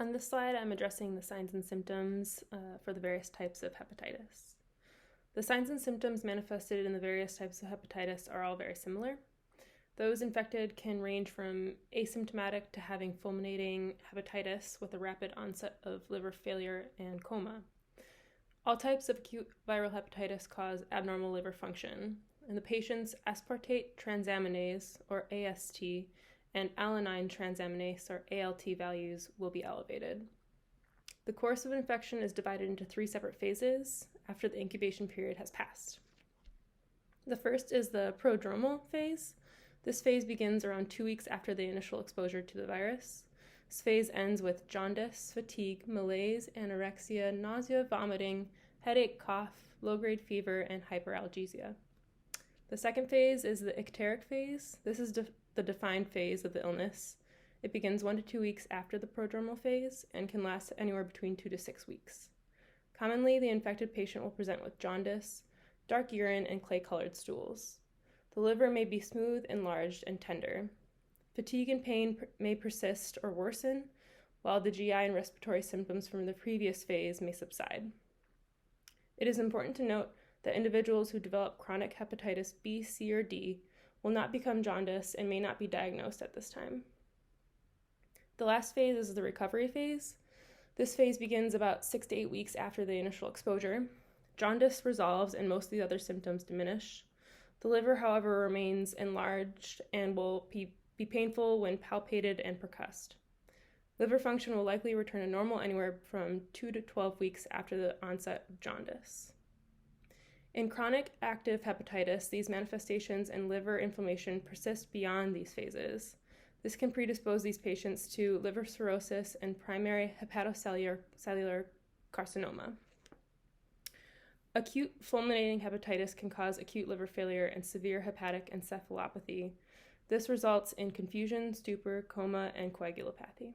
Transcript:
On this slide, I'm addressing the signs and symptoms for the various types of hepatitis. The signs and symptoms manifested in the various types of hepatitis are all very similar. Those infected can range from asymptomatic to having fulminating hepatitis with a rapid onset of liver failure and coma. All types of acute viral hepatitis cause abnormal liver function, and the patient's aspartate transaminase, or AST, and alanine transaminase, or ALT, values will be elevated. The course of infection is divided into 3 separate phases after the incubation period has passed. The first is the prodromal phase. This phase begins around 2 weeks after the initial exposure to the virus. This phase ends with jaundice, fatigue, malaise, anorexia, nausea, vomiting, headache, cough, low-grade fever, and hyperalgesia. The second phase is the icteric phase. This is the defined phase of the illness. It begins 1 to 2 weeks after the prodromal phase and can last anywhere between 2 to 6 weeks. Commonly, the infected patient will present with jaundice, dark urine, and clay-colored stools. The liver may be smooth, enlarged, and tender. Fatigue and pain may persist or worsen, while the GI and respiratory symptoms from the previous phase may subside. It is important to note that individuals who develop chronic hepatitis B, C, or D will not become jaundiced and may not be diagnosed at this time. The last phase is the recovery phase. This phase begins about 6 to 8 weeks after the initial exposure. Jaundice resolves and most of the other symptoms diminish. The liver, however, remains enlarged and will be painful when palpated and percussed. Liver function will likely return to normal anywhere from 2 to 12 weeks after the onset of jaundice. In chronic active hepatitis, these manifestations and liver inflammation persist beyond these phases. This can predispose these patients to liver cirrhosis and primary hepatocellular carcinoma. Acute fulminating hepatitis can cause acute liver failure and severe hepatic encephalopathy. This results in confusion, stupor, coma, and coagulopathy.